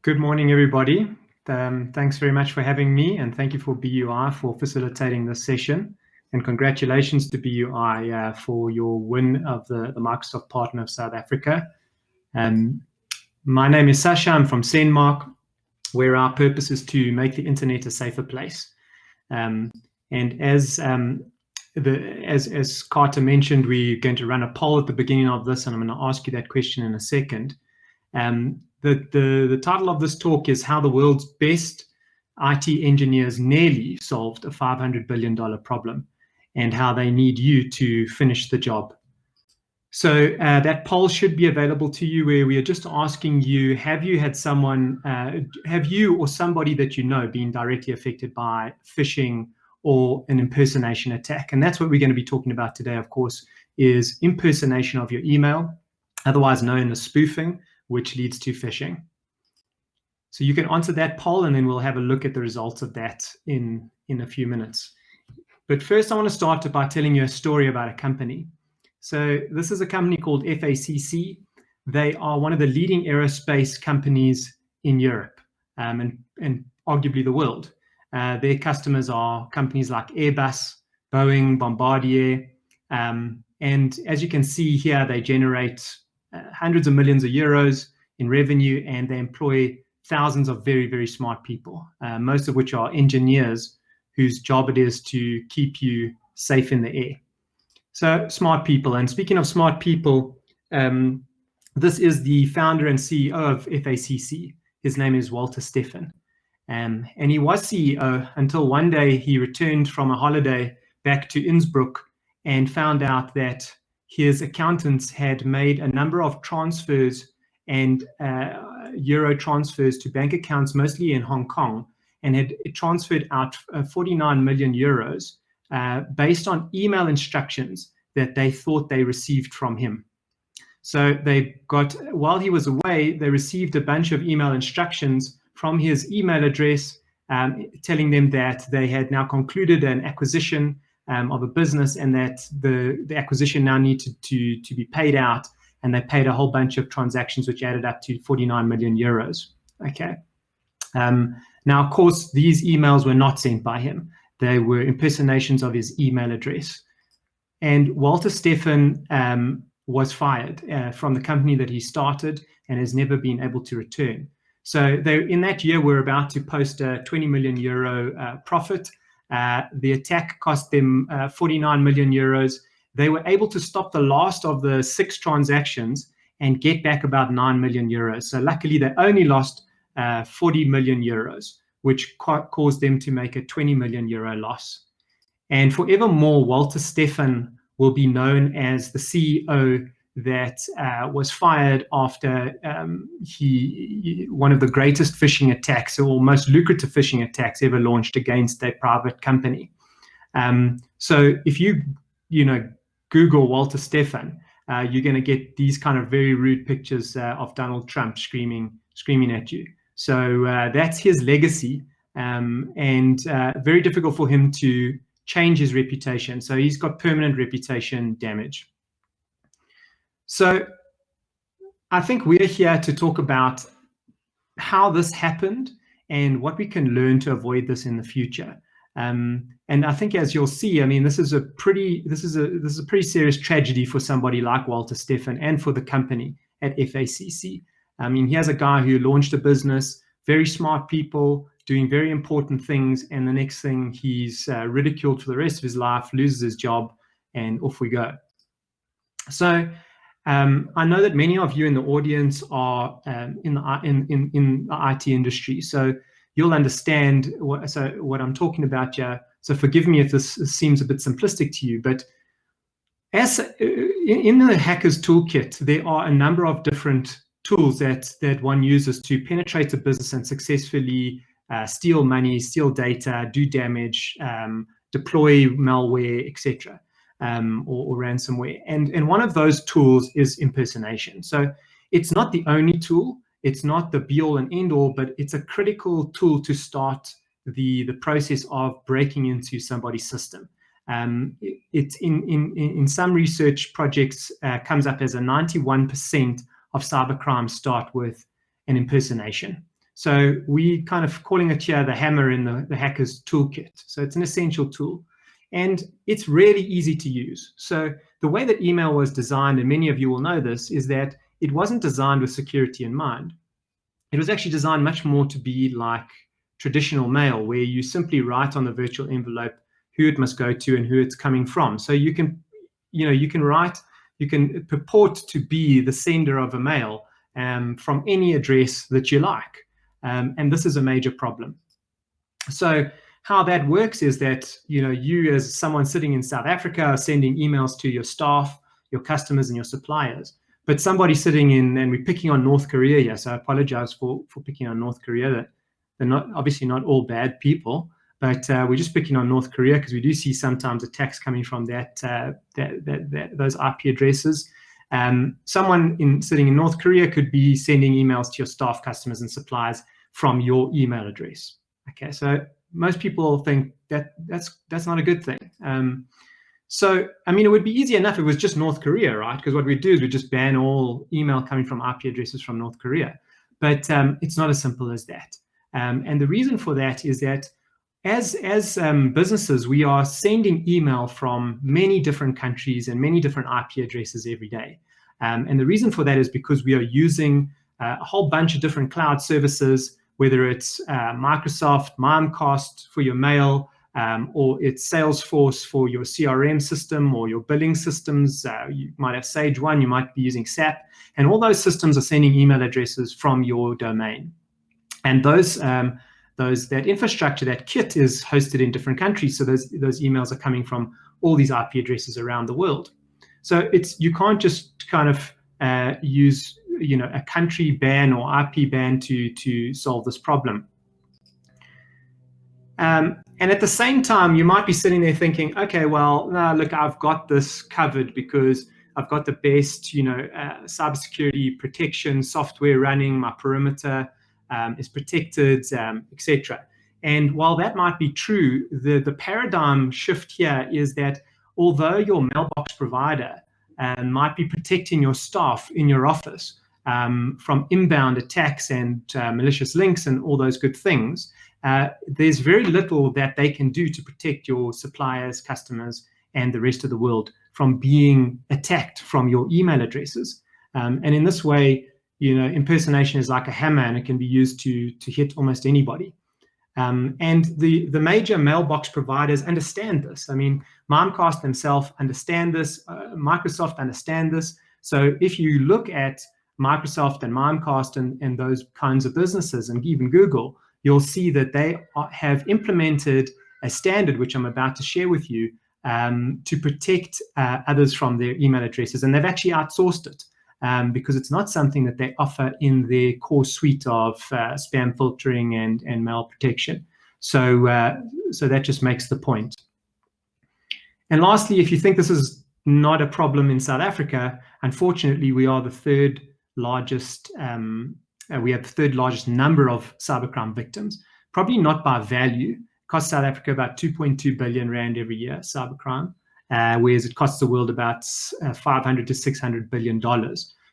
Good morning, everybody. Thanks very much for having me, and thank you for BUI for facilitating this session. And congratulations to BUI for your win of the Microsoft Partner of South Africa. My name is Sasha. I'm from Sendmarc, where our purpose is to make the internet a safer place. And as Carter mentioned, we're going to run a poll at the beginning of this, and I'm going to ask you that question in a second. The title of this talk is How the World's Best IT Engineers Nearly Solved a $500 billion problem, and how they need you to finish the job. So that poll should be available to you, where we are just asking you, have you had someone, have you or somebody that you know been directly affected by phishing or an impersonation attack? And that's what we're going to be talking about today, of course, is impersonation of your email, otherwise known as spoofing, which leads to phishing. So you can answer that poll, and then we'll have a look at the results of that in a few minutes. But first, I want to start by telling you a story about a company. So this is a company called FACC. They are one of the leading aerospace companies in Europe and arguably the world. Their customers are companies like Airbus, Boeing, Bombardier. And as you can see here, they generate hundreds of millions of euros in revenue, and they employ thousands of very, very smart people, most of which are engineers whose job it is to keep you safe in the air. So smart people. And speaking of smart people, this is the founder and CEO of FACC. His name is Walter Stephan. And he was CEO until one day he returned from a holiday back to Innsbruck and found out that his accountants had made a number of transfers and euro transfers to bank accounts, mostly in Hong Kong, and had transferred out 49 million euros based on email instructions that they thought they received from him. So they got, while he was away, they received a bunch of email instructions from his email address, telling them that they had now concluded an acquisition of a business, and that the acquisition now needed to be paid out, and they paid a whole bunch of transactions which added up to 49 million euros. Okay. Now, of course, these emails were not sent by him. They were impersonations of his email address. And Walter Stephan was fired from the company that he started and has never been able to return. So they, in that year, were about to post a 20 million euro profit. The attack cost them 49 million euros. They were able to stop the last of the 6 transactions and get back about 9 million euros. So luckily, they only lost 40 million euros, which caused them to make a 20 million euro loss. And forevermore, Walter Stephan will be known as the CEO that was fired after one of the greatest phishing attacks, or most lucrative phishing attacks ever launched against a private company. So if you Google Walter Stephan, you're going to get these kind of very rude pictures of Donald Trump screaming at you. So that's his legacy, and very difficult for him to change his reputation. So he's got permanent reputation damage. So I think we're here to talk about how this happened and what we can learn to avoid this in the future. And I think, as you'll see, I mean, this is a pretty serious tragedy for somebody like Walter Stephan and for the company at FACC. I mean, here's a guy who launched a business, very smart people, doing very important things, and the next thing he's ridiculed for the rest of his life, loses his job, and off we go. So I know that many of you in the audience are in the IT industry, so you'll understand what I'm talking about here. So forgive me if this seems a bit simplistic to you, but as in the Hacker's Toolkit, there are a number of different tools that one uses to penetrate a business and successfully steal money, steal data, do damage, deploy malware, etc., or ransomware. And one of those tools is impersonation. So it's not the only tool. It's not the be-all and end-all, but it's a critical tool to start the process of breaking into somebody's system. It's in some research projects comes up as a 91% of cybercrime start with an impersonation. So we kind of calling it here the hammer in the hacker's toolkit. So it's an essential tool. And it's really easy to use. So the way that email was designed, and many of you will know this, is that it wasn't designed with security in mind. It was actually designed much more to be like traditional mail, where you simply write on the virtual envelope who it must go to and who it's coming from. So you can, you can purport to be the sender of a mail from any address that you like. And this is a major problem. So how that works is that, you as someone sitting in South Africa are sending emails to your staff, your customers, and your suppliers. But somebody sitting in, and we're picking on North Korea here, so I apologize for picking on North Korea. They're not, obviously not all bad people, but we're just picking on North Korea because we do see sometimes attacks coming from those IP addresses. Someone sitting in North Korea could be sending emails to your staff, customers, and suppliers from your email address. Okay, so most people think that that's not a good thing. So, I mean, it would be easy enough if it was just North Korea, right? Because what we do is we just ban all email coming from IP addresses from North Korea. But it's not as simple as that. And the reason for that is that as businesses, we are sending email from many different countries and many different IP addresses every day. And the reason for that is because we are using a whole bunch of different cloud services, whether it's Microsoft Mimecast for your mail, or it's Salesforce for your CRM system or your billing systems. You might have Sage 1, you might be using SAP, and all those systems are sending email addresses from your domain. And that infrastructure, that kit, is hosted in different countries. So those emails are coming from all these IP addresses around the world. So you can't just kind of use a country ban or IP ban to solve this problem. And at the same time, you might be sitting there thinking, okay, well, no, look, I've got this covered because I've got the best, cybersecurity protection software running. My perimeter is protected, etc. And while that might be true, the paradigm shift here is that although your mailbox provider might be protecting your staff in your office from inbound attacks and malicious links and all those good things, there's very little that they can do to protect your suppliers, customers, and the rest of the world from being attacked from your email addresses. And in this way, impersonation is like a hammer, and it can be used to hit almost anybody. And the major mailbox providers understand this. I mean, Mimecast themselves understand this. Microsoft understand this. So if you look at Microsoft and Mimecast and those kinds of businesses, and even Google, you'll see that they have implemented a standard, which I'm about to share with you, to protect others from their email addresses. And they've actually outsourced it because it's not something that they offer in their core suite of spam filtering and mail protection. So that just makes the point. And lastly, if you think this is not a problem in South Africa, unfortunately, we are the third largest. We have the third largest number of cybercrime victims, probably not by value. It costs South Africa about 2.2 billion rand every year, cybercrime, whereas it costs the world about $500 to $600 billion.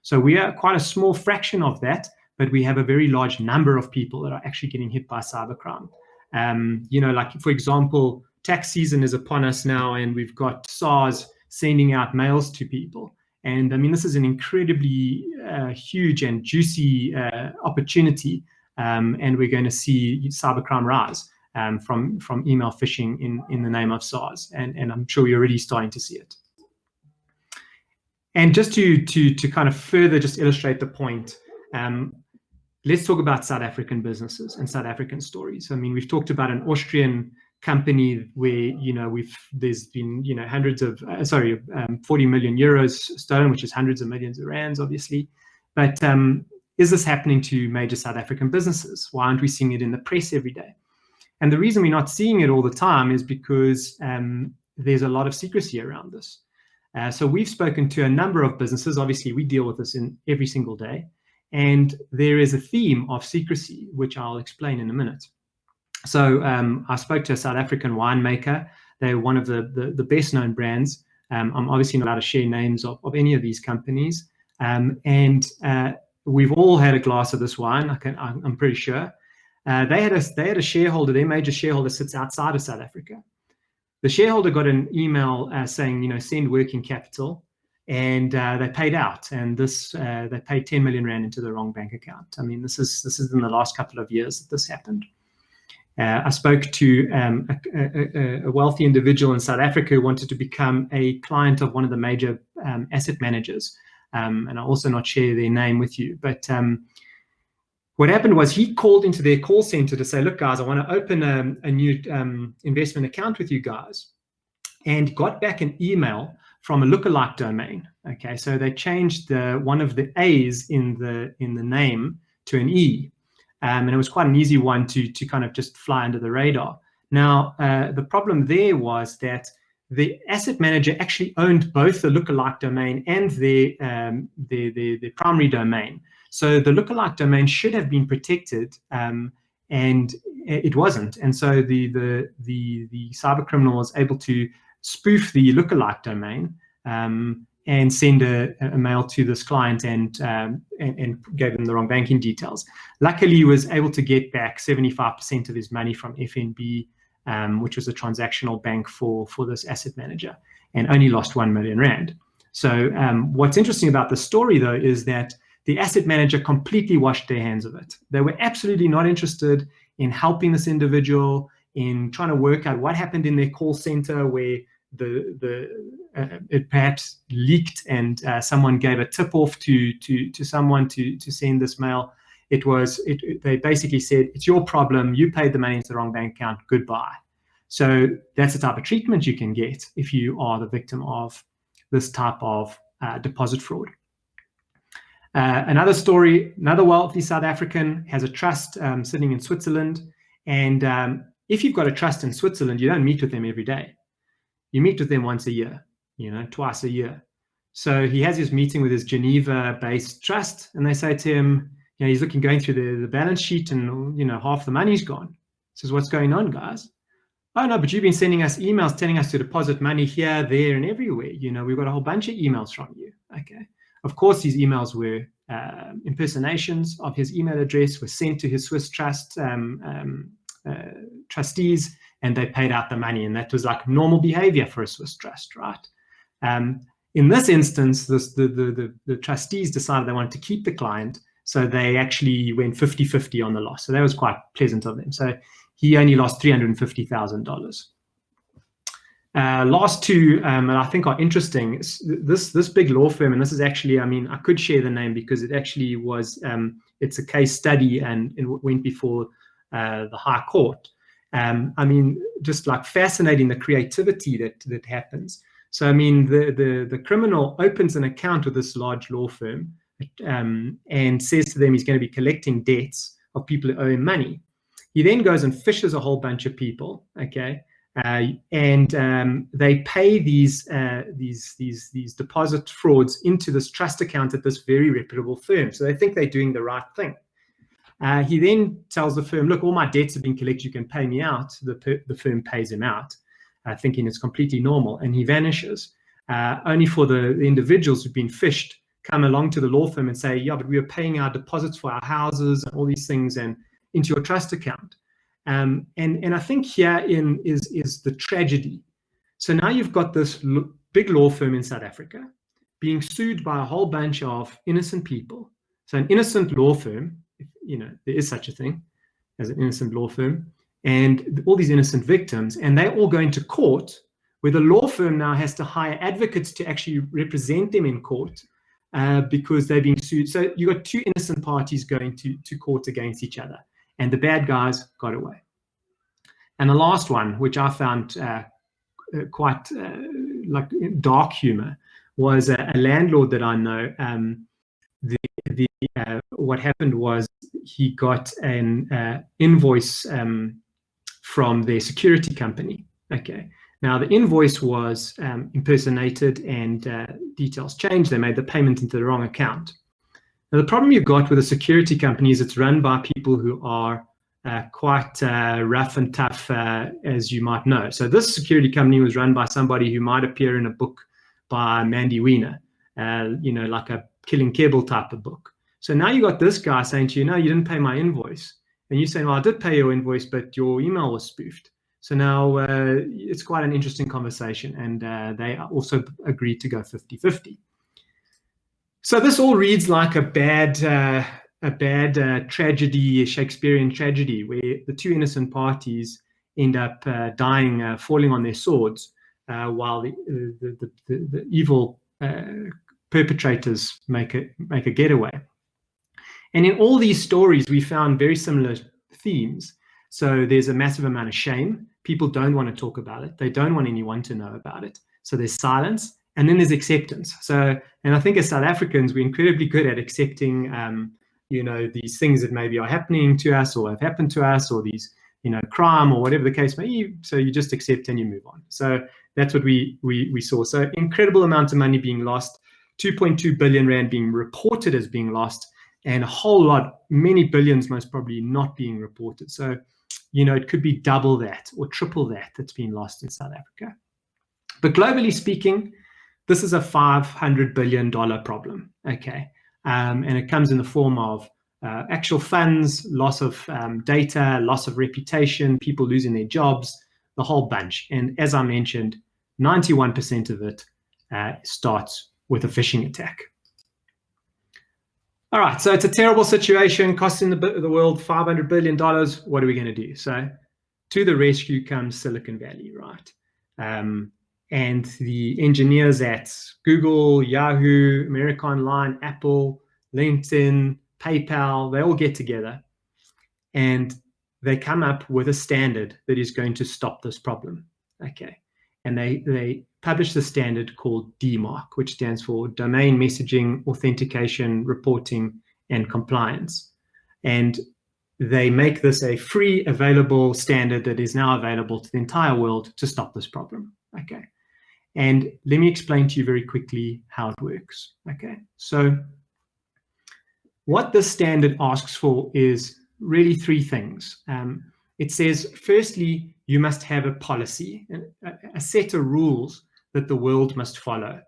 So we are quite a small fraction of that, but we have a very large number of people that are actually getting hit by cybercrime. Like, for example, tax season is upon us now, and we've got SARS sending out mails to people. And I mean, this is an incredibly huge and juicy opportunity, and we're going to see cybercrime rise from email phishing in the name of SARS, and I'm sure you're already starting to see it. And just to kind of further just illustrate the point, let's talk about South African businesses and South African stories. I mean, we've talked about an Austrian company where there's been 40 million euros stolen, which is hundreds of millions of rands, obviously. But is this happening to major South African businesses? Why aren't we seeing it in the press every day? And the reason we're not seeing it all the time is because there's a lot of secrecy around this. So we've spoken to a number of businesses. Obviously, we deal with this in every single day, and there is a theme of secrecy, which I'll explain in a minute. So I spoke to a South African winemaker. They're one of the best known brands. I'm obviously not allowed to share names of any of these companies. And we've all had a glass of this wine. I'm pretty sure. They had a shareholder. Their major shareholder sits outside of South Africa. The shareholder got an email saying, send working capital, and they paid out. And they paid 10 million rand into the wrong bank account. I mean, this is in the last couple of years that this happened. I spoke to a wealthy individual in South Africa who wanted to become a client of one of the major asset managers. And I'll also not share their name with you. But what happened was he called into their call center to say, look, guys, I want to open a new investment account with you guys. And got back an email from a lookalike domain. Okay, so they changed one of the A's in the name to an E. And it was quite an easy one to kind of just fly under the radar. Now, the problem there was that the asset manager actually owned both the lookalike domain and the primary domain. So the lookalike domain should have been protected, and it wasn't. And so the cyber criminal was able to spoof the lookalike domain and send a mail to this client and gave them the wrong banking details. Luckily, he was able to get back 75% of his money from FNB, which was a transactional bank for this asset manager, and only lost 1 million rand. So what's interesting about the story, though, is that the asset manager completely washed their hands of it. They were absolutely not interested in helping this individual, in trying to work out what happened in their call center where it perhaps leaked and someone gave a tip off to someone to send this mail. They basically said, it's your problem, you paid the money into the wrong bank account, goodbye. So that's the type of treatment you can get if you are the victim of this type of deposit fraud. Another story, another wealthy South African has a trust sitting in Switzerland. And if you've got a trust in Switzerland, you don't meet with them every day. You meet with them once a year, twice a year. So he has his meeting with his Geneva-based trust, and they say to him, he's going through the balance sheet, and half the money's gone. He says, what's going on, guys? Oh no, but you've been sending us emails telling us to deposit money here, there, and everywhere. We've got a whole bunch of emails from you. Okay. Of course, these emails were impersonations of his email address, were sent to his Swiss trust trustees, and they paid out the money. And that was like normal behavior for a Swiss trust, right? In this instance, the trustees decided they wanted to keep the client, so they actually went 50-50 on the loss. So that was quite pleasant of them. So he only lost $350,000. Last two, and I think are interesting. This big law firm, and this is actually, I could share the name because it actually was, it's a case study and it went before the High Court. Just like fascinating, the creativity that happens. So, the criminal opens an account with this large law firm and says to them he's going to be collecting debts of people who owe him money. He then goes and fishes a whole bunch of people, okay? And they pay these deposit frauds into this trust account at this very reputable firm. So they think they're doing the right thing. He then tells the firm, look, all my debts have been collected, you can pay me out. The firm pays him out, thinking it's completely normal, and he vanishes. Only for the individuals who've been fished come along to the law firm and say, yeah, but we were paying our deposits for our houses and all these things and into your trust account. And I think herein is the tragedy. So now you've got this big law firm in South Africa being sued by a whole bunch of innocent people. So an innocent law firm, there is such a thing as an innocent law firm, and all these innocent victims, and they're all going to court, where the law firm now has to hire advocates to actually represent them in court because they're being sued. So you've got two innocent parties going to court against each other, and the bad guys got away. And the last one, which I found quite like dark humor, was a landlord that I know. What happened was he got an invoice from their security company. Okay. Now the invoice was impersonated and details changed. They made the payment into the wrong account. Now the problem you've got with a security company is it's run by people who are quite rough and tough, as you might know. So this security company was run by somebody who might appear in a book by Mandy Wiener, like a Killing Kebble type of book. So now you got this guy saying to you, no, you didn't pay my invoice. And you're saying, well, I did pay your invoice, but your email was spoofed. So now it's quite an interesting conversation. And they also agreed to go 50-50. So this all reads like a bad tragedy, a Shakespearean tragedy, where the two innocent parties end up dying, falling on their swords, while the evil perpetrators make a getaway. And in all these stories, we found very similar themes. So there's a massive amount of shame. People don't want to talk about it. They don't want anyone to know about it. So there's silence, and then there's acceptance. So, and I think as South Africans, we're incredibly good at accepting, these things that maybe are happening to us or have happened to us, or these, crime or whatever the case may be. So you just accept and you move on. So that's what we saw. So incredible amounts of money being lost, 2.2 billion rand being reported as being lost, and a whole lot, many billions most probably not being reported. So, it could be double that or triple that that's been lost in South Africa. But globally speaking, this is a $500 billion problem, okay? And it comes in the form of actual funds, loss of data, loss of reputation, people losing their jobs, the whole bunch. And as I mentioned, 91% of it starts with a phishing attack. All right, so it's a terrible situation, costing the world $500 billion. What are we going to do? So to the rescue comes Silicon Valley, right? And the engineers at Google, Yahoo, America Online, Apple, LinkedIn, PayPal, they all get together and they come up with a standard that is going to stop this problem, okay? And they publish the standard called DMARC, which stands for Domain Messaging Authentication Reporting and Compliance. And they make this a free available standard that is now available to the entire world to stop this problem, okay? And let me explain to you very quickly how it works, okay? So what this standard asks for is really three things. It says, firstly, you must have a policy, a set of rules that the world must follow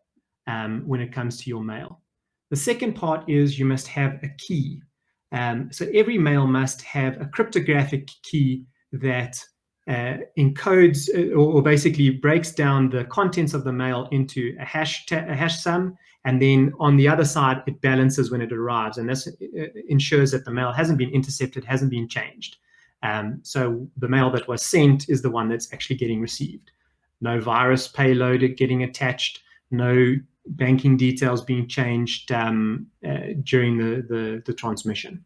when it comes to your mail. The second part is you must have a key. So every mail must have a cryptographic key that encodes or basically breaks down the contents of the mail into a hash sum, and then on the other side it balances when it arrives, and this ensures that the mail hasn't been intercepted, hasn't been changed. So the mail that was sent is the one that's actually getting received. No virus payload getting attached, no banking details being changed during the transmission.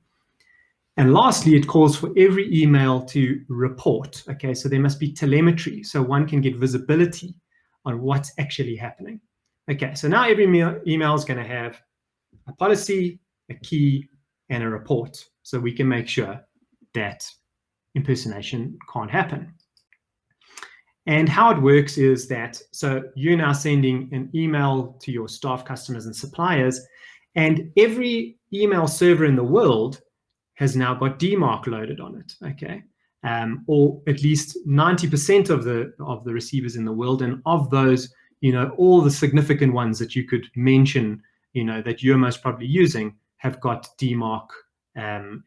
And lastly, it calls for every email to report. Okay, so there must be telemetry, so one can get visibility on what's actually happening. Okay, so now every email is going to have a policy, a key, and a report, so we can make sure that impersonation can't happen. And how it works is that, so you're now sending an email to your staff, customers, and suppliers, and every email server in the world has now got DMARC loaded on it, okay? Or at least 90% of the receivers in the world, and of those, all the significant ones that you could mention, that you're most probably using, have got DMARC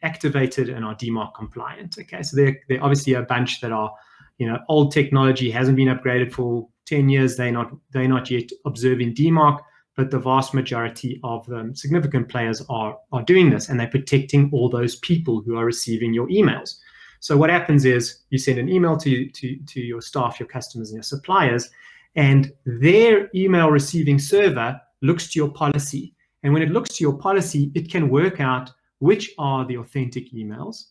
activated and are DMARC compliant, okay? So they're obviously a bunch that are, old technology, hasn't been upgraded for 10 years. They're not yet observing DMARC, but the vast majority of the significant players are doing this, and they're protecting all those people who are receiving your emails. So what happens is you send an email to your staff, your customers, and your suppliers, and their email receiving server looks to your policy. And when it looks to your policy, it can work out which are the authentic emails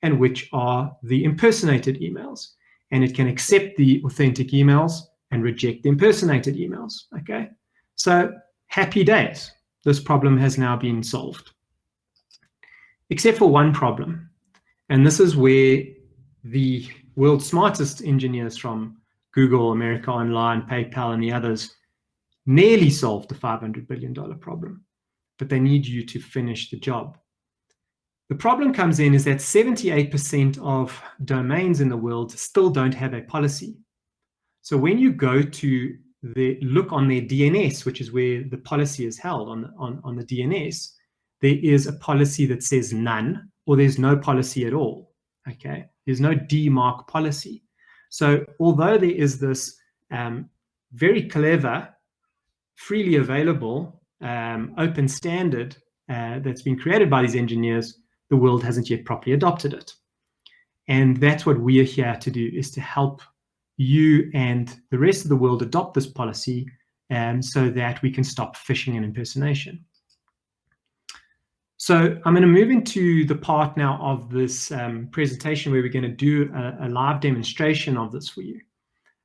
and which are the impersonated emails. And it can accept the authentic emails and reject the impersonated emails, okay? So happy days. This problem has now been solved. Except for one problem. And this is where the world's smartest engineers from Google, America Online, PayPal, and the others nearly solved the $500 billion problem. But they need you to finish the job. The problem comes in is that 78% of domains in the world still don't have a policy. So when you go to look on their DNS, which is where the policy is held on the DNS, there is a policy that says none, or there's no policy at all. Okay, there's no DMARC policy. So although there is this very clever, freely available, open standard that's been created by these engineers, the world hasn't yet properly adopted it. And that's what we are here to do, is to help you and the rest of the world adopt this policy, so that we can stop phishing and impersonation. So I'm going to move into the part now of this presentation where we're going to do a live demonstration of this for you.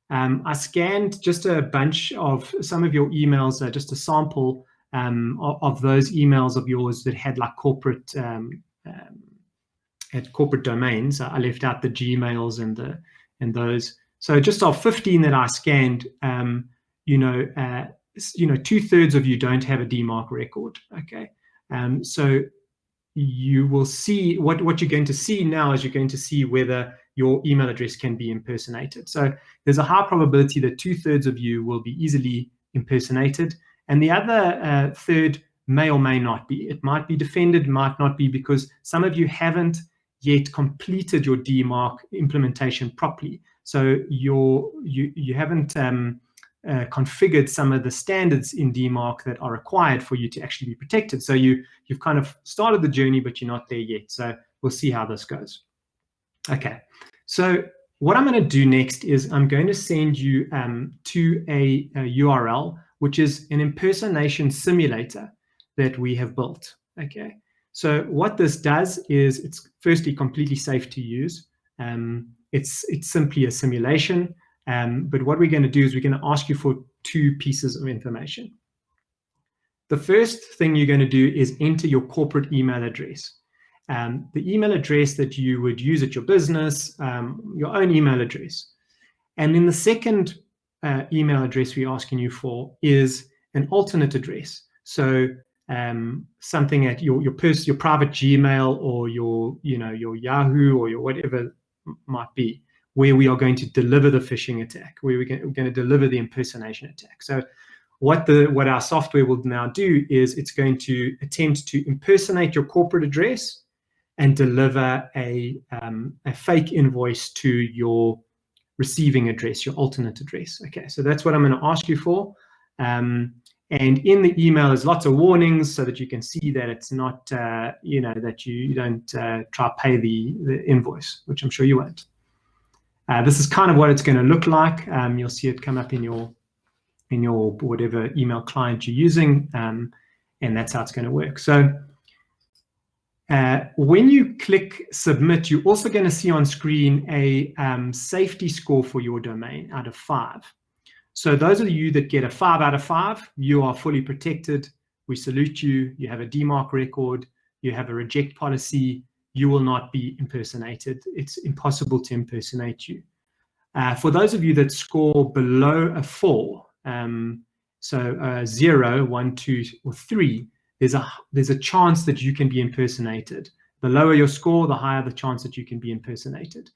I scanned just a bunch of some of your emails, just a sample of those emails of yours that had like corporate domains. I left out the Gmails and those. So just of 15 that I scanned, 2/3 of you don't have a DMARC record. Okay, so you will see what you're going to see now is you're going to see whether your email address can be impersonated. So there's a high probability that 2/3 of you will be easily impersonated, and the other third may or may not be. It might be defended, might not be, because some of you haven't yet completed your DMARC implementation properly. So you haven't configured some of the standards in DMARC that are required for you to actually be protected. So you've kind of started the journey, but you're not there yet. So we'll see how this goes. Okay, so what I'm going to do next is I'm going to send you to a URL, which is an impersonation simulator that we have built. Okay, so what this does is it's firstly completely safe to use. It's simply a simulation, but what we're going to do is we're going to ask you for 2 pieces of information. The first thing you're going to do is enter your corporate email address. The email address that you would use at your business, your own email address. And then the second email address we're asking you for is an alternate address. So something at your private Gmail or your Yahoo or your whatever might be, where we are going to deliver the phishing attack, where we're going to deliver the impersonation attack. So what our software will now do is it's going to attempt to impersonate your corporate address and deliver a fake invoice to your receiving address, your alternate address. Okay, so that's what I'm going to ask you for. And in the email, there's lots of warnings so that you can see that it's not, that you don't try to pay the invoice, which I'm sure you won't. This is kind of what it's going to look like. You'll see it come up in your whatever email client you're using, and that's how it's going to work. So when you click submit, you're also going to see on screen a safety score for your domain out of 5. So those of you that get a 5 out of 5, you are fully protected. We salute you. You have a DMARC record. You have a reject policy. You will not be impersonated. It's impossible to impersonate you. For those of you that score below a 4, so 0, 1, 2, or 3, there's a chance that you can be impersonated. The lower your score, the higher the chance that you can be impersonated.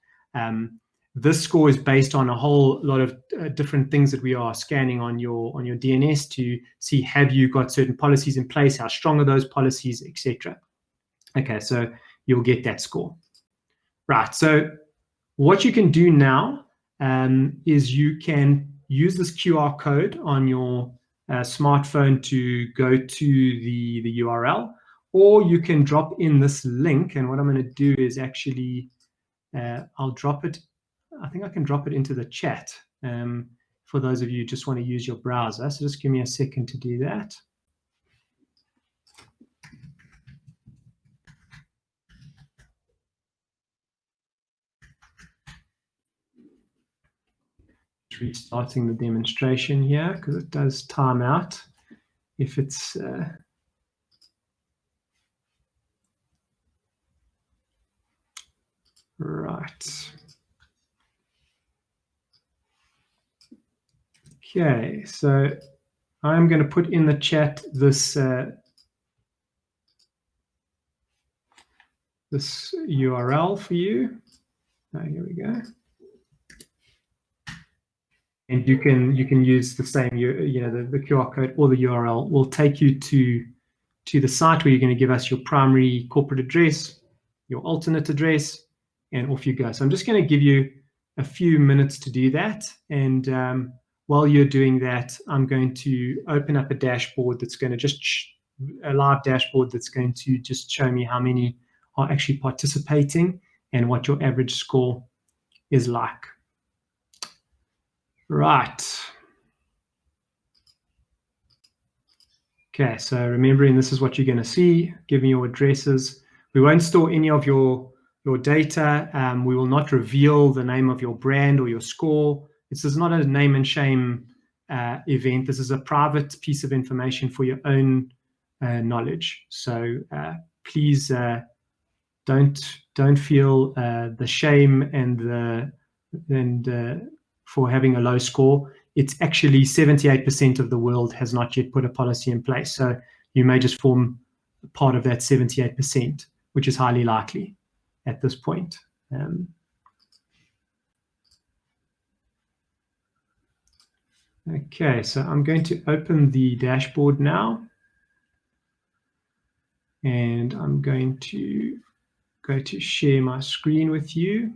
This score is based on a whole lot of different things that we are scanning on your DNS to see, have you got certain policies in place, how strong are those policies, etc. Okay, so you'll get that score. Right, so what you can do now is you can use this QR code on your smartphone to go to the URL, or you can drop in this link. And what I'm going to do is actually, I'll drop it. I think I can drop it into the chat for those of you who just want to use your browser. So just give me a second to do that. Restarting the demonstration here because it does time out if it's right. Okay, so I'm going to put in the chat this this URL for you. Here we go. And you can use the same, the QR code or the URL will take you to to the site where you're going to give us your primary corporate address, your alternate address, and off you go. So I'm just going to give you a few minutes to do that. And while you're doing that, I'm going to open up a dashboard that's going to just, a live dashboard that's going to just show me how many are actually participating and what your average score is like. Right. Okay, so remembering this is what you're going to see, give me your addresses. We won't store any of your data. We will not reveal the name of your brand or your score. This is not a name and shame event. This is a private piece of information for your own knowledge. So please don't feel the shame and for having a low score. It's actually 78% of the world has not yet put a policy in place. So you may just form part of that 78%, which is highly likely at this point. Okay, so I'm going to open the dashboard now. And I'm going to go to share my screen with you.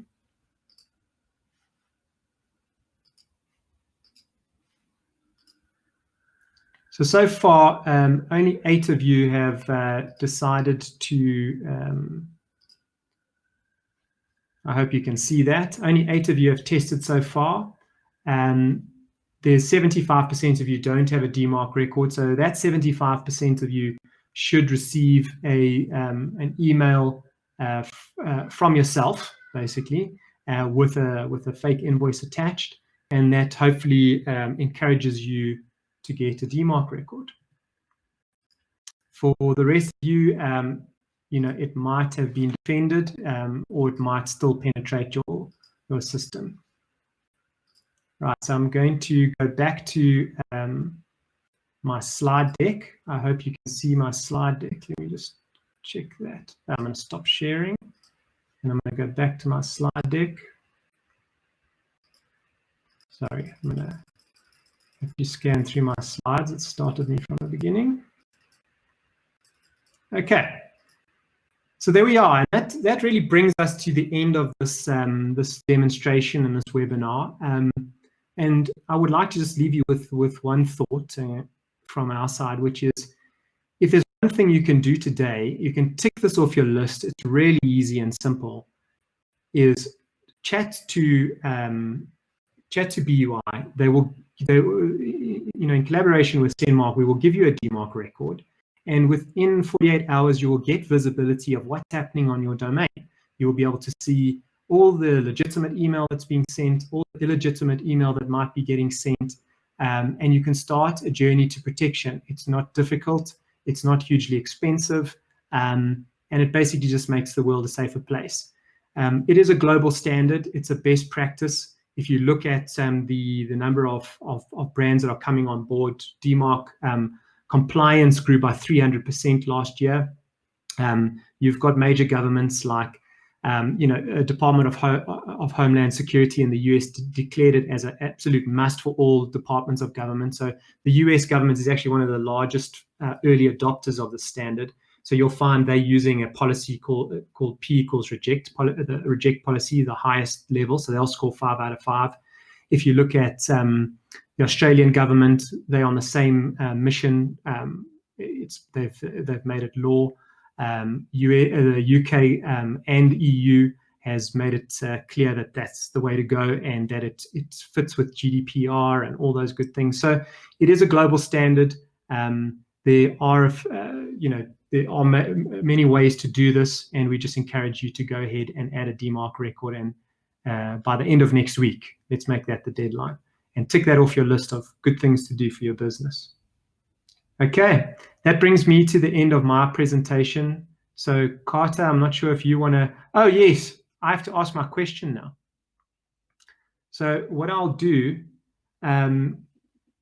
So far, only 8 of you have decided to, I hope you can see that. Only 8 of you have tested so far. There's 75% of you don't have a DMARC record. So that 75% of you should receive an email from yourself, basically, with a fake invoice attached. And that hopefully encourages you to get a DMARC record. For the rest of you, it might have been defended, or it might still penetrate your system. Right, so I'm going to go back to my slide deck. I hope you can see my slide deck. Let me just check that. I'm going to stop sharing, and I'm going to go back to my slide deck. Sorry, I'm going to have you scan through my slides. It started me from the beginning. Okay, so there we are, and that really brings us to the end of this this demonstration and this webinar. And I would like to just leave you with one thought from our side, which is, if there's one thing you can do today, you can tick this off your list. It's really easy and simple. Is chat to BUI. They will, in collaboration with Sendmarc, we will give you a DMARC record. And within 48 hours, you will get visibility of what's happening on your domain. You will be able to see all the legitimate email that's being sent, all the illegitimate email that might be getting sent, and you can start a journey to protection. It's not difficult, it's not hugely expensive, and it basically just makes the world a safer place. It is a global standard, it's a best practice. If you look at the number of brands that are coming on board, DMARC, compliance grew by 300% last year. You've got major governments like, Department of Homeland Security in the US declared it as an absolute must for all departments of government. So the US government is actually one of the largest early adopters of the standard. So you'll find they're using a policy called P equals reject, the reject policy, the highest level. So they'll score 5 out of 5. If you look at the Australian government, they're on the same mission. They've made it law. The UK and EU has made it clear that that's the way to go, and that it fits with GDPR and all those good things. So it is a global standard. There are many ways to do this, and we just encourage you to go ahead and add a DMARC record. And by the end of next week, let's make that the deadline, and tick that off your list of good things to do for your business. Okay, that brings me to the end of my presentation. So Carter, I'm not sure if you want to, oh yes, I have to ask my question now. So what I'll do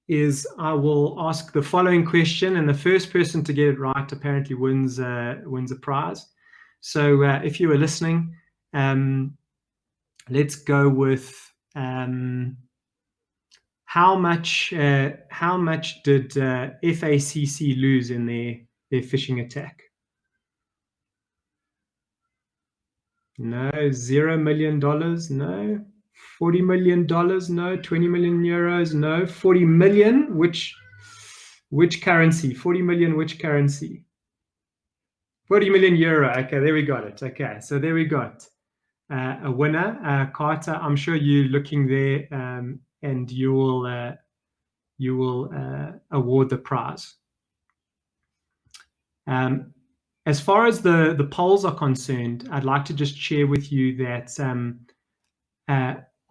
is I will ask the following question, and the first person to get it right apparently wins a prize. So if you were listening, let's go with how much did FACC lose in their phishing attack? No. $0 million? No. $40 million? No. 20 million euros? No. 40 million? Which currency? 40 million, which currency? 40 million euro. Okay, there we got it. Okay, so there we got a winner. Carter, I'm sure you're looking there, and you will award the prize. As far as the polls are concerned, I'd like to just share with you that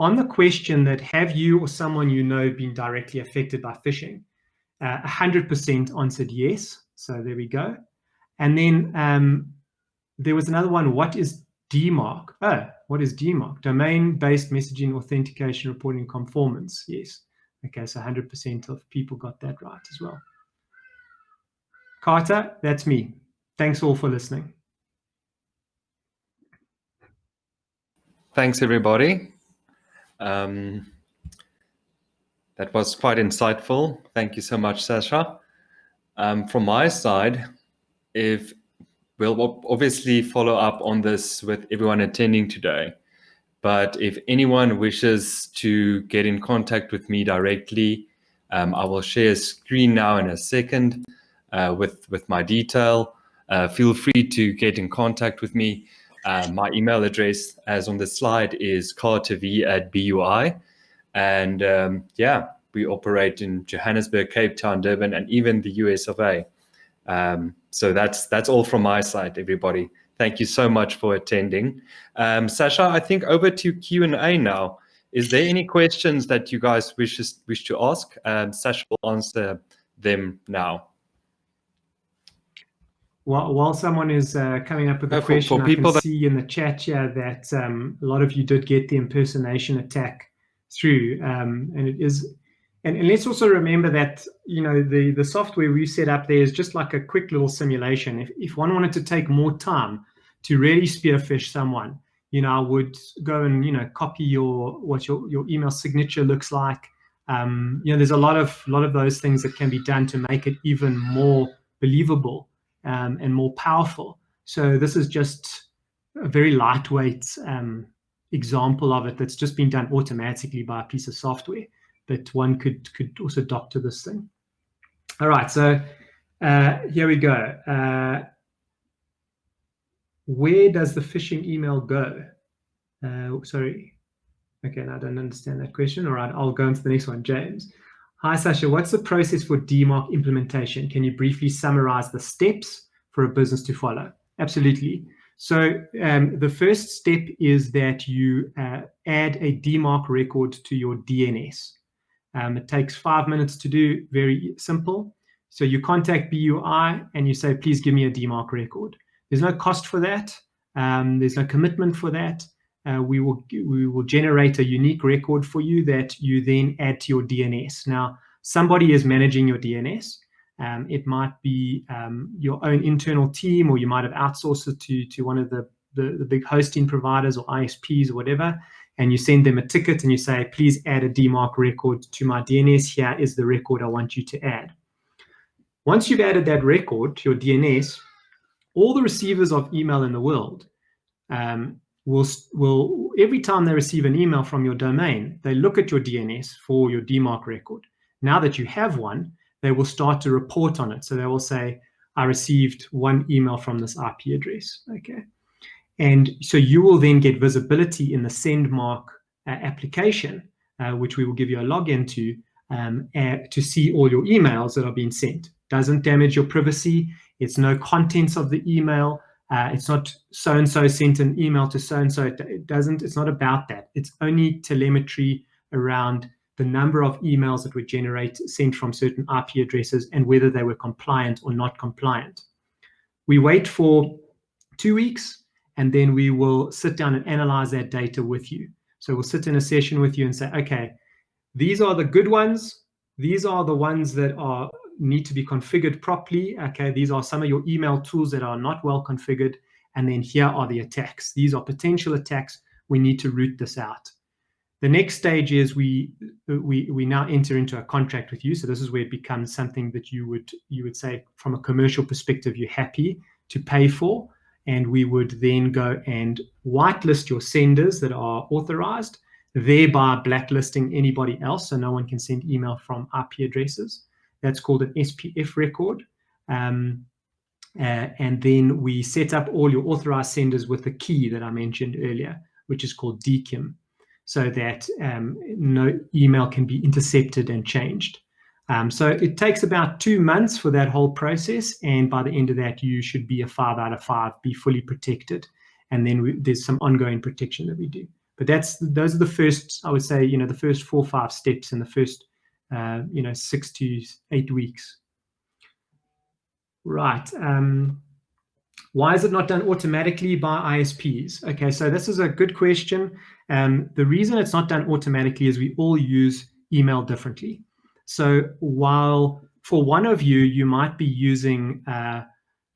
on the question that have you or someone you know been directly affected by phishing, 100% answered yes. So there we go. And then there was another one. What is DMARC? Oh, what is DMARC? Domain-based messaging authentication reporting conformance. Yes. Okay, so 100% of people got that right as well. Carter, that's me. Thanks all for listening. Thanks, everybody. That was quite insightful. Thank you so much, Sasha. From my side, we'll obviously follow up on this with everyone attending today. But if anyone wishes to get in contact with me directly, I will share a screen now in a second with my detail. Feel free to get in contact with me. My email address, as on the slide, is carterv@BUI. And yeah, we operate in Johannesburg, Cape Town, Durban, and even the US of A. So that's all from my side, everybody. Thank you so much for attending. Sasha, I think over to Q&A now. Is there any questions that you guys wish to ask? Sasha will answer them now. While someone is coming up with a question, I can see in the chat here that a lot of you did get the impersonation attack through, and it is. And let's also remember that, you know, the software we set up there is just like a quick little simulation. If one wanted to take more time to really spearfish someone, you know, I would go and, you know, copy what your email signature looks like. You know, there's a lot of those things that can be done to make it even more believable and more powerful. So this is just a very lightweight example of it that's just been done automatically by a piece of software. But one could also doctor this thing. All right, so here we go. Where does the phishing email go? Sorry. Okay, no, I don't understand that question. All right, I'll go into the next one. James. Hi, Sasha. What's the process for DMARC implementation? Can you briefly summarize the steps for a business to follow? Absolutely. So the first step is that you add a DMARC record to your DNS. It takes 5 minutes to do, very simple. So you contact BUI and you say, please give me a DMARC record. There's no cost for that. There's no commitment for that. We will generate a unique record for you that you then add to your DNS. Now, somebody is managing your DNS. It might be your own internal team, or you might have outsourced it to one of the big hosting providers or ISPs or whatever. And you send them a ticket and you say, please add a DMARC record to my DNS. Here is the record I want you to add. Once you've added that record to your DNS, all the receivers of email in the world will every time they receive an email from your domain, they look at your DNS for your DMARC record. Now that you have one, they will start to report on it. So they will say, I received one email from this IP address. Okay. And so you will then get visibility in the Sendmarc application, which we will give you a login to see all your emails that are being sent. Doesn't damage your privacy. It's no contents of the email. It's not so-and-so sent an email to so-and-so. It's not about that. It's only telemetry around the number of emails that were sent from certain IP addresses and whether they were compliant or not compliant. We wait for 2 weeks. And then we will sit down and analyze that data with you. So we'll sit in a session with you and say, okay, these are the good ones. These are the ones that need to be configured properly. Okay, these are some of your email tools that are not well configured. And then here are the attacks. These are potential attacks. We need to root this out. The next stage is we now enter into a contract with you. So this is where it becomes something that you would say from a commercial perspective you're happy to pay for, and we would then go and whitelist your senders that are authorized, thereby blacklisting anybody else, so no one can send email from IP addresses. That's called an SPF record. And then we set up all your authorized senders with the key that I mentioned earlier, which is called DKIM, so that no email can be intercepted and changed. So it takes about 2 months for that whole process, and by the end of that, you should be a 5 out of 5, be fully protected, and then there's some ongoing protection that we do. But those are the first, I would say, the first 4 or 5 steps in the first 6 to 8 weeks. Right. Why is it not done automatically by ISPs? Okay, so this is a good question. The reason it's not done automatically is we all use email differently. So while for one of you, you might be using,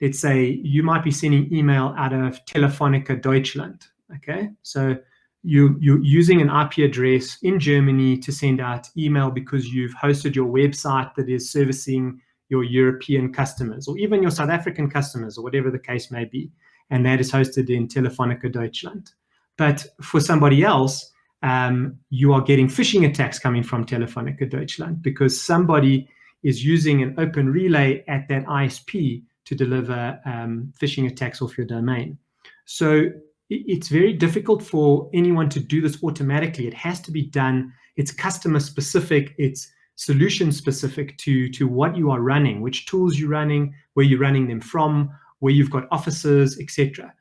let's say, you might be sending email out of Telefonica Deutschland. Okay, so you're using an IP address in Germany to send out email because you've hosted your website that is servicing your European customers, or even your South African customers, or whatever the case may be, and that is hosted in Telefonica Deutschland. But for somebody else, you are getting phishing attacks coming from Telefonica Deutschland because somebody is using an open relay at that ISP to deliver phishing attacks off your domain. So it's very difficult for anyone to do this automatically. It has to be done. It's customer specific. It's solution specific to what you are running, which tools you're running, where you're running them from, where you've got offices, etc.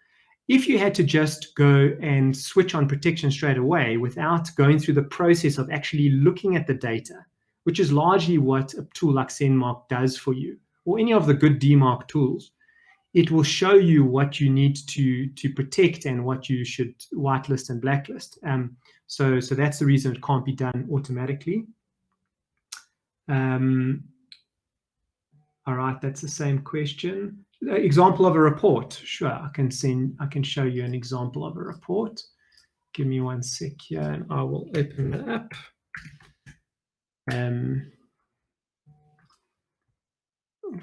If you had to just go and switch on protection straight away without going through the process of actually looking at the data, which is largely what a tool like Sendmarc does for you, or any of the good DMARC tools, it will show you what you need to protect and what you should whitelist and blacklist. So that's the reason it can't be done automatically. All right, that's the same question. Example of a report. Sure, I can show you an example of a report. Give me 1 sec here and I will open it up.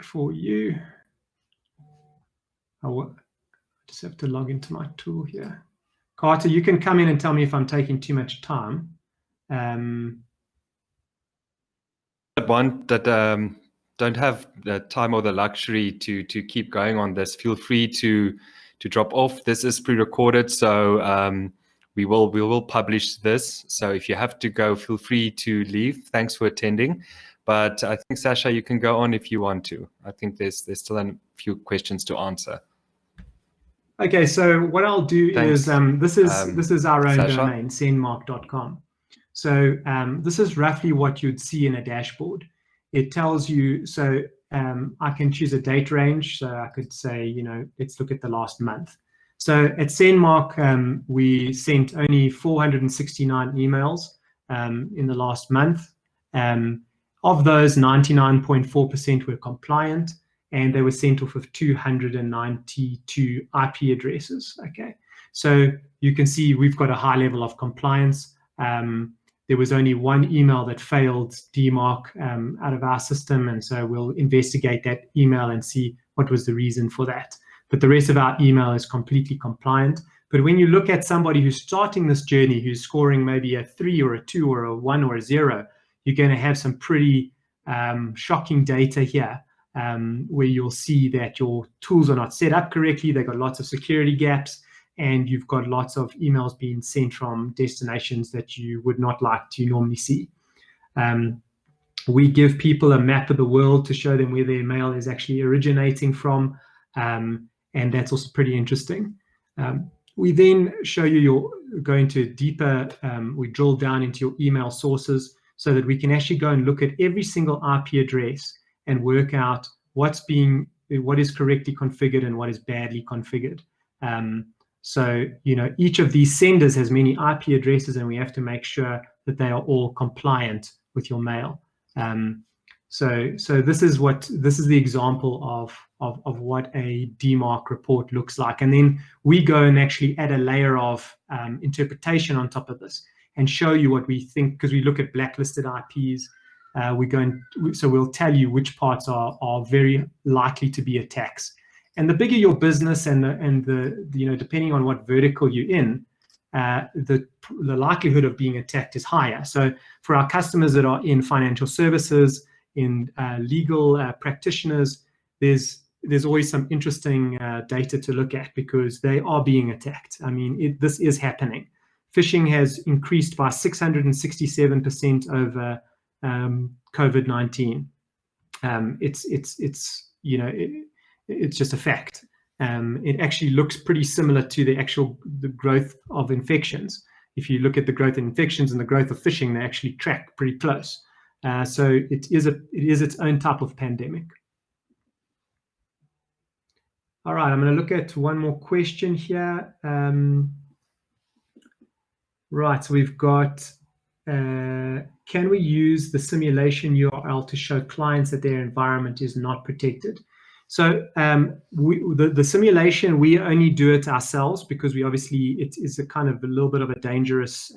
For you. I just have to log into my tool here. Carter, you can come in and tell me if I'm taking too much time. One that don't have the time or the luxury to keep going on this, feel free to drop off. This is pre-recorded, so we will publish this. So if you have to go, feel free to leave. Thanks for attending. But I think, Sasha, you can go on if you want to. I think there's still a few questions to answer. Okay, so what I'll do is this is our own Sasha? domain, sendmarc.com. So this is roughly what you'd see in a dashboard. It tells you, so I can choose a date range. So I could say, let's look at the last month. So at Sendmarc, we sent only 469 emails in the last month. Of those, 99.4% were compliant, and they were sent off of 292 IP addresses. Okay, so you can see we've got a high level of compliance. There was only one email that failed DMARC out of our system, and so we'll investigate that email and see what was the reason for that. But the rest of our email is completely compliant. But when you look at somebody who's starting this journey, who's scoring maybe a 3 or a 2 or a 1 or a 0, you're going to have some pretty shocking data here, where you'll see that your tools are not set up correctly. They've got lots of security gaps, and you've got lots of emails being sent from destinations that you would not like to normally see. We give people a map of the world to show them where their mail is actually originating from, and that's also pretty interesting. We then show you go into deeper, we drill down into your email sources so that we can actually go and look at every single IP address and work out what is correctly configured and what is badly configured. So, each of these senders has many IP addresses, and we have to make sure that they are all compliant with your mail. So this is the example of what a DMARC report looks like. And then we go and actually add a layer of interpretation on top of this. and show you what we think, because we look at blacklisted IPs. So we'll tell you which parts are very likely to be attacks. And the bigger your business and the depending on what vertical you're in, the likelihood of being attacked is higher. So for our customers that are in financial services, in legal practitioners, there's always some interesting data to look at, because they are being attacked. I mean, this is happening. Phishing has increased by 667% over COVID-19. It's just a fact. It actually looks pretty similar to the growth of infections. If you look at the growth of infections and the growth of phishing, they actually track pretty close. So it is its own type of pandemic. All right, I'm going to look at one more question here. Right, so we've got, can we use the simulation URL to show clients that their environment is not protected? So the simulation, we only do it ourselves, because it is a kind of a little bit of a dangerous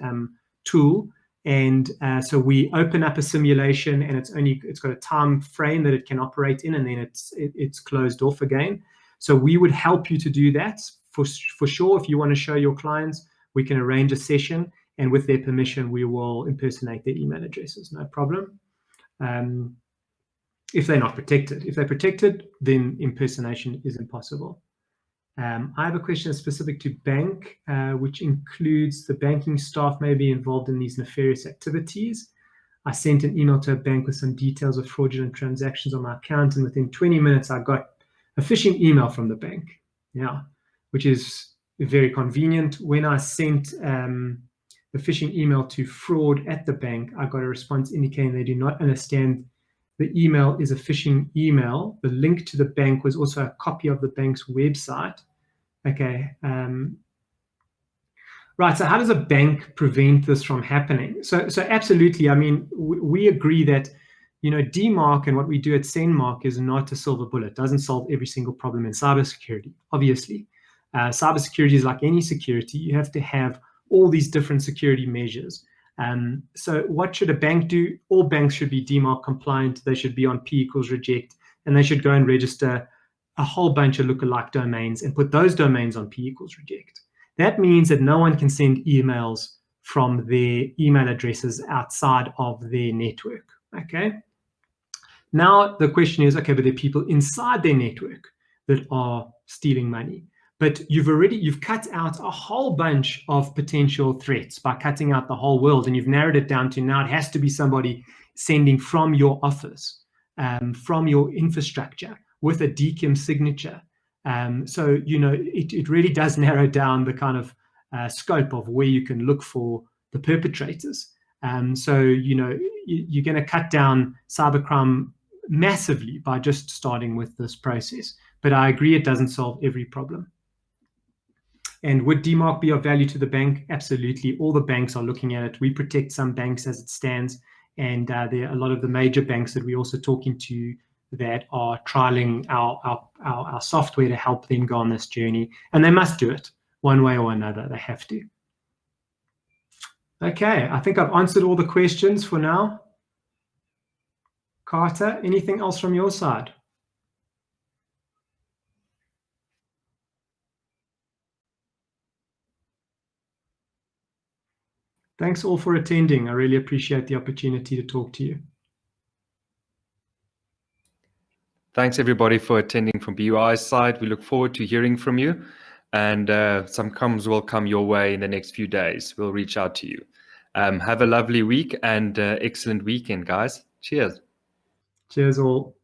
tool. And so we open up a simulation, and it's got a time frame that it can operate in, and then it's closed off again. So we would help you to do that for sure. If you want to show your clients, we can arrange a session, and with their permission, we will impersonate their email addresses, no problem. If they're not protected. If they're protected, then impersonation is impossible. I have a question specific to bank, which includes the banking staff may be involved in these nefarious activities. I sent an email to a bank with some details of fraudulent transactions on my account, and within 20 minutes, I got a phishing email from the bank. Yeah, which is very convenient. When I sent the phishing email to fraud at the bank, I got a response indicating they do not understand the email is a phishing email. The link to the bank was also a copy of the bank's website. Okay. Right. So how does a bank prevent this from happening? So absolutely. I mean, we agree that, DMARC and what we do at Sendmarc is not a silver bullet. It doesn't solve every single problem in cybersecurity, obviously. Cybersecurity is like any security. You have to have all these different security measures. So what should a bank do? All banks should be DMARC compliant. They should be on P=reject, and they should go and register a whole bunch of lookalike domains and put those domains on P=reject. That means that no one can send emails from their email addresses outside of their network. Okay. Now the question is, okay, but there are people inside their network that are stealing money. But you've cut out a whole bunch of potential threats by cutting out the whole world, and you've narrowed it down to now it has to be somebody sending from your office, from your infrastructure with a DKIM signature. So it really does narrow down the kind of scope of where you can look for the perpetrators. So you're going to cut down cybercrime massively by just starting with this process. But I agree, it doesn't solve every problem. And would DMARC be of value to the bank? Absolutely. All the banks are looking at it. We protect some banks as it stands. And there are a lot of the major banks that we're also talking to that are trialing our software to help them go on this journey. And they must do it one way or another. They have to. Okay, I think I've answered all the questions for now. Carter, anything else from your side? Thanks all for attending. I really appreciate the opportunity to talk to you. Thanks everybody for attending from BUI's side. We look forward to hearing from you, and some comms will come your way in the next few days. We'll reach out to you. Have a lovely week and excellent weekend, guys. Cheers. Cheers all.